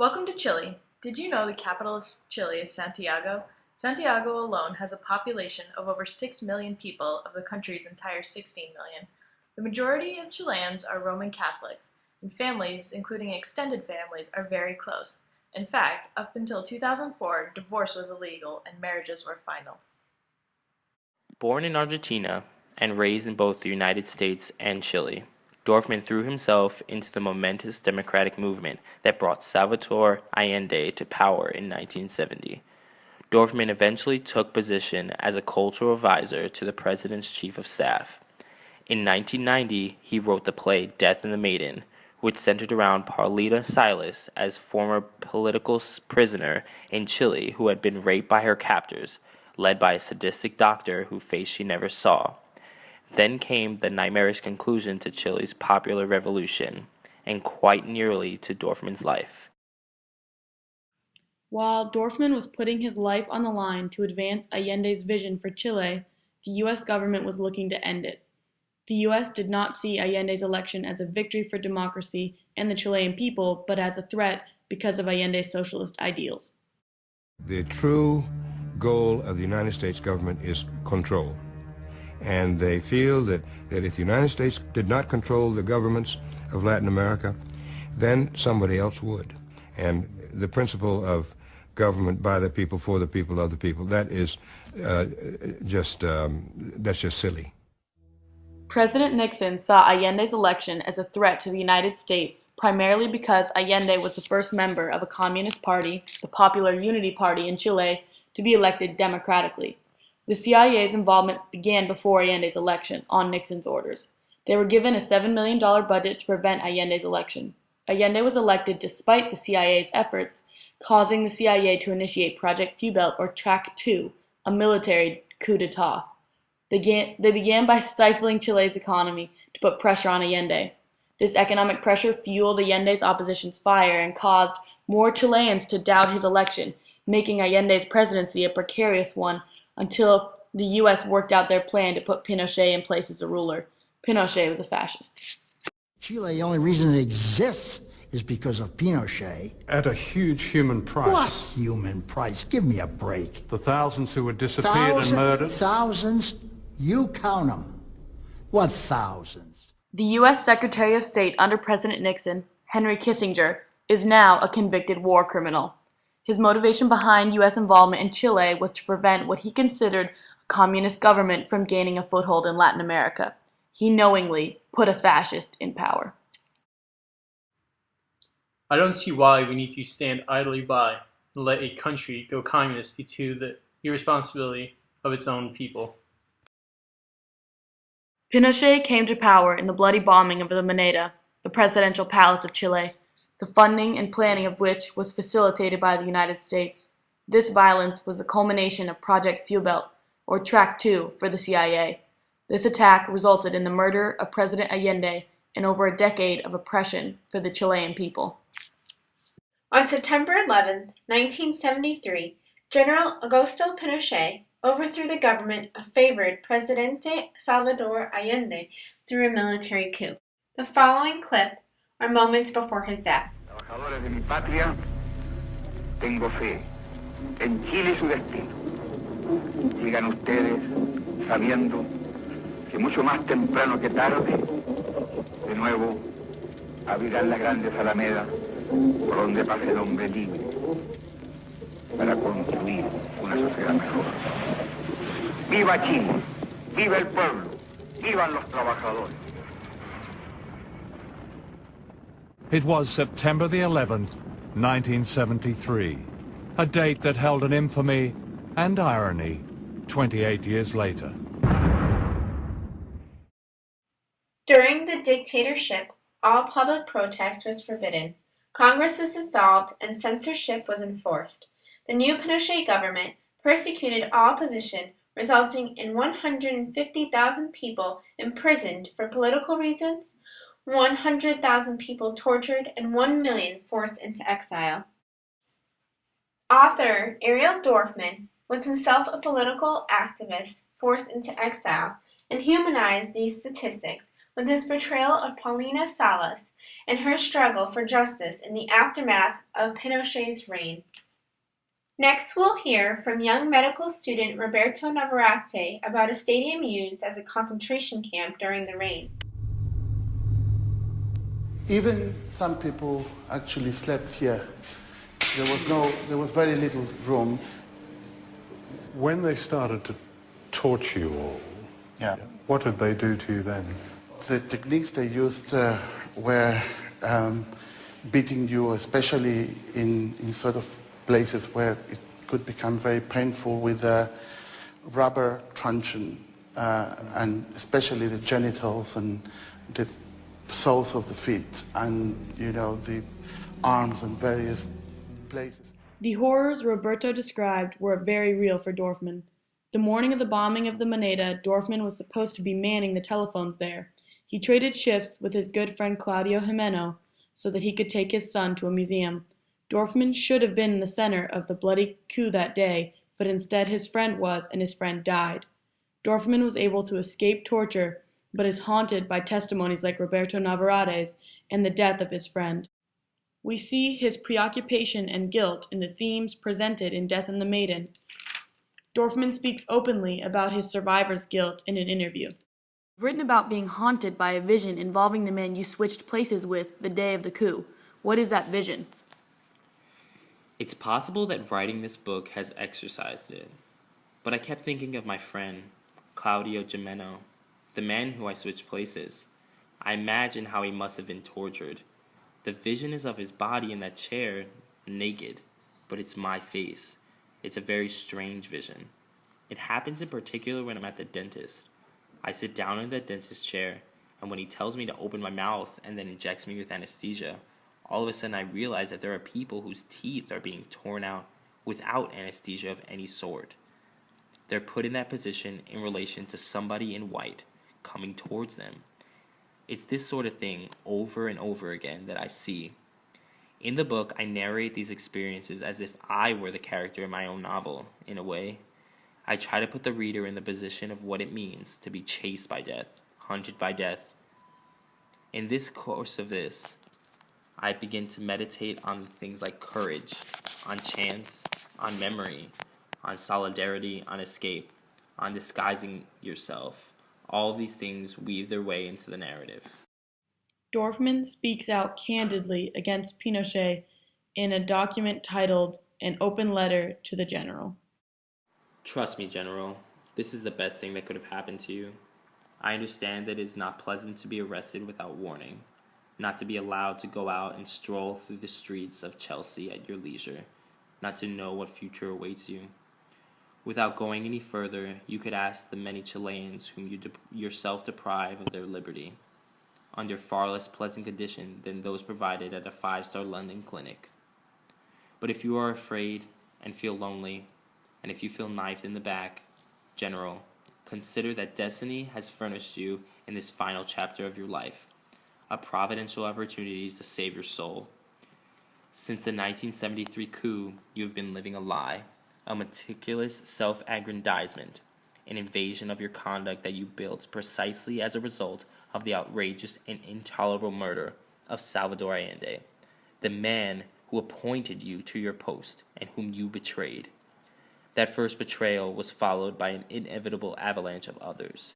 Welcome to Chile. Did you know the capital of Chile is Santiago? Santiago alone has a population of over 6 million people of the country's entire 16 million. The majority of Chileans are Roman Catholics, and families, including extended families, are very close. In fact, up until 2004, divorce was illegal and marriages were final. Born in Argentina and raised in both the United States and Chile, Dorfman threw himself into the momentous democratic movement that brought Salvador Allende to power in 1970. Dorfman eventually took position as a cultural advisor to the president's chief of staff. In 1990, he wrote the play Death and the Maiden, which centered around Paulita Silas as former political prisoner in Chile who had been raped by her captors, led by a sadistic doctor whose face she never saw. Then came the nightmarish conclusion to Chile's popular revolution, and quite nearly to Dorfman's life. While Dorfman was putting his life on the line to advance Allende's vision for Chile, the U.S. government was looking to end it. The U.S. did not see Allende's election as a victory for democracy and the Chilean people, but as a threat because of Allende's socialist ideals. The true goal of the United States government is control. And they feel that if the United States did not control the governments of Latin America, then somebody else would. And the principle of government by the people, for the people, of the people, that is that's just silly. President Nixon saw Allende's election as a threat to the United States, primarily because Allende was the first member of a communist party, the Popular Unity Party in Chile, to be elected democratically. The CIA's involvement began before Allende's election, on Nixon's orders. They were given a $7 million budget to prevent Allende's election. Allende was elected despite the CIA's efforts, causing the CIA to initiate Project Fubelt, or Track 2, a military coup d'etat. They began by stifling Chile's economy to put pressure on Allende. This economic pressure fueled Allende's opposition's fire and caused more Chileans to doubt his election, making Allende's presidency a precarious one until the U.S. worked out their plan to put Pinochet in place as a ruler. Pinochet was a fascist. Chile, the only reason it exists is because of Pinochet. At a huge human price. What human price? Give me a break. The thousands who were disappeared and murdered. Thousands? You count them. What thousands? The U.S. Secretary of State under President Nixon, Henry Kissinger, is now a convicted war criminal. His motivation behind U.S. involvement in Chile was to prevent what he considered a communist government from gaining a foothold in Latin America. He knowingly put a fascist in power. I don't see why we need to stand idly by and let a country go communist due to the irresponsibility of its own people. Pinochet came to power in the bloody bombing of the Moneda, the presidential palace of Chile, the funding and planning of which was facilitated by the United States. This violence was the culmination of Project Fubelt, or Track 2, for the CIA. This attack resulted in the murder of President Allende and over a decade of oppression for the Chilean people. On September 11, 1973, General Augusto Pinochet overthrew the government of favored Presidente Salvador Allende through a military coup. The following clip are moments before his death. Trabajadores de mi patria, tengo fe en Chile y su destino. Llegan ustedes sabiendo que mucho más temprano que tarde, de nuevo abrirán las grandes alamedas por donde pase el hombre libre para construir una sociedad mejor. ¡Viva Chile! ¡Viva el pueblo! ¡Vivan los trabajadores! It was September the 11th, 1973, a date that held an infamy and irony 28 years later. During the dictatorship, all public protest was forbidden. Congress was dissolved and censorship was enforced. The new Pinochet government persecuted all opposition, resulting in 150,000 people imprisoned for political reasons, 100,000 people tortured, and 1 million forced into exile. Author Ariel Dorfman was himself a political activist forced into exile and humanized these statistics with his portrayal of Paulina Salas, and her struggle for justice in the aftermath of Pinochet's reign. Next, we'll hear from young medical student Roberto Navarrete about a stadium used as a concentration camp during the reign. Even some people actually slept here. There was very little room. When they started to torture you all, Yeah. what did they do to you then? The techniques they used were beating you, especially in sort of places where it could become very painful, with a rubber truncheon, and especially the genitals and the soles of the feet, and the arms and various places. The horrors Roberto described were very real for Dorfman. The morning of the bombing of the Moneda, Dorfman was supposed to be manning the telephones there. He traded shifts with his good friend Claudio Jimeno so that he could take his son to a museum. Dorfman should have been in the center of the bloody coup that day, but instead his friend was, and his friend died. Dorfman was able to escape torture, but is haunted by testimonies like Roberto Navarrete's and the death of his friend. We see his preoccupation and guilt in the themes presented in Death and the Maiden. Dorfman speaks openly about his survivor's guilt in an interview. I've written about being haunted by a vision involving the man you switched places with the day of the coup. What is that vision? It's possible that writing this book has exercised it, but I kept thinking of my friend, Claudio Jimeno, the man who I switched places. I imagine how he must have been tortured. The vision is of his body in that chair, naked, but it's my face. It's a very strange vision. It happens in particular when I'm at the dentist. I sit down in the dentist chair, and when he tells me to open my mouth and then injects me with anesthesia, all of a sudden I realize that there are people whose teeth are being torn out without anesthesia of any sort. They're put in that position in relation to somebody in white coming towards them. It's this sort of thing over and over again that I see. In the book, I narrate these experiences as if I were the character in my own novel, in a way. I try to put the reader in the position of what it means to be chased by death, hunted by death. In this course of this, I begin to meditate on things like courage, on chance, on memory, on solidarity, on escape, on disguising yourself. All of these things weave their way into the narrative. Dorfman speaks out candidly against Pinochet in a document titled An Open Letter to the General. Trust me, General, this is the best thing that could have happened to you. I understand that it is not pleasant to be arrested without warning, not to be allowed to go out and stroll through the streets of Chelsea at your leisure, not to know what future awaits you. Without going any further, you could ask the many Chileans whom you yourself deprive of their liberty, under far less pleasant conditions than those provided at a 5-star London clinic. But if you are afraid and feel lonely, and if you feel knifed in the back, General, consider that destiny has furnished you in this final chapter of your life a providential opportunity to save your soul. Since the 1973 coup, you have been living a lie, a meticulous self-aggrandizement, an invasion of your conduct that you built precisely as a result of the outrageous and intolerable murder of Salvador Allende, the man who appointed you to your post and whom you betrayed. That first betrayal was followed by an inevitable avalanche of others.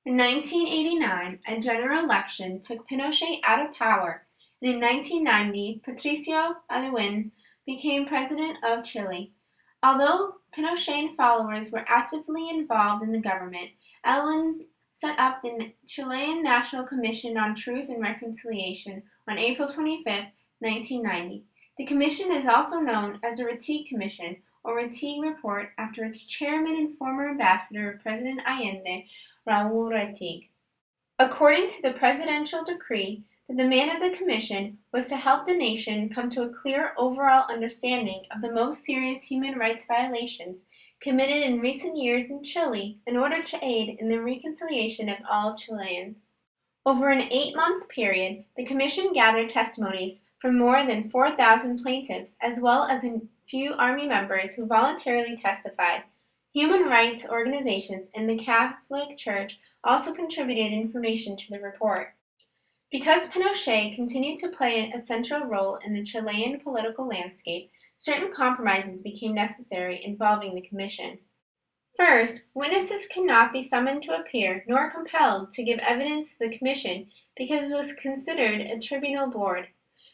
In 1989, a general election took Pinochet out of power, and in 1990, Patricio Aylwin became president of Chile. Although Pinochet and followers were actively involved in the government, Aylwin set up the Chilean National Commission on Truth and Reconciliation on April 25, 1990. The commission is also known as the Rettig Commission, or Rettig Report, after its chairman and former ambassador of President Allende, Raúl Rettig. According to the presidential decree, the demand of the commission was to help the nation come to a clear overall understanding of the most serious human rights violations committed in recent years in Chile in order to aid in the reconciliation of all Chileans. Over an 8-month period, the commission gathered testimonies from more than 4,000 plaintiffs, as well as a few Army members who voluntarily testified. Human rights organizations and the Catholic Church also contributed information to the report. Because Pinochet continued to play a central role in the Chilean political landscape, certain compromises became necessary involving the commission. First, witnesses could not be summoned to appear nor compelled to give evidence to the commission because it was considered a tribunal board.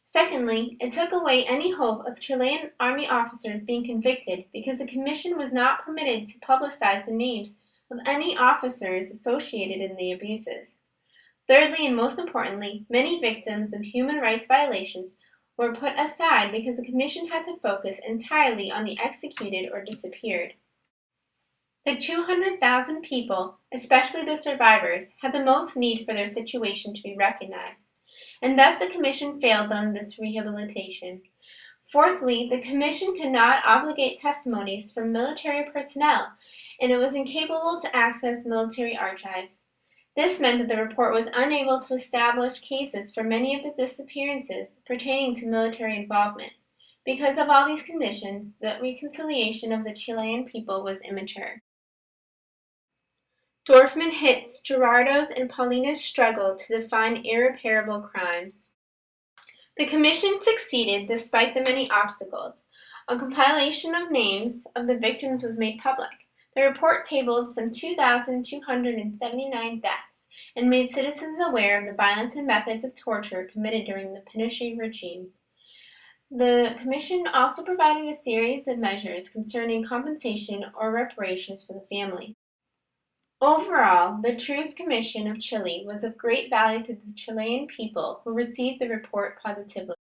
Secondly, it took away any hope of Chilean army officers being convicted because the commission was not permitted to publicize the names of any officers associated in the abuses. Thirdly, and most importantly, many victims of human rights violations were put aside because the commission had to focus entirely on the executed or disappeared. The 200,000 people, especially the survivors, had the most need for their situation to be recognized, and thus the commission failed them this rehabilitation. Fourthly, the commission could not obligate testimonies from military personnel, and it was incapable to access military archives. This meant that the report was unable to establish cases for many of the disappearances pertaining to military involvement. Because of all these conditions, the reconciliation of the Chilean people was immature. Dorfman hits Gerardo's and Paulina's struggle to define irreparable crimes. The commission succeeded despite the many obstacles. A compilation of names of the victims was made public. The report tabled some 2,279 deaths and made citizens aware of the violence and methods of torture committed during the Pinochet regime. The commission also provided a series of measures concerning compensation or reparations for the family. Overall, the Truth Commission of Chile was of great value to the Chilean people who received the report positively.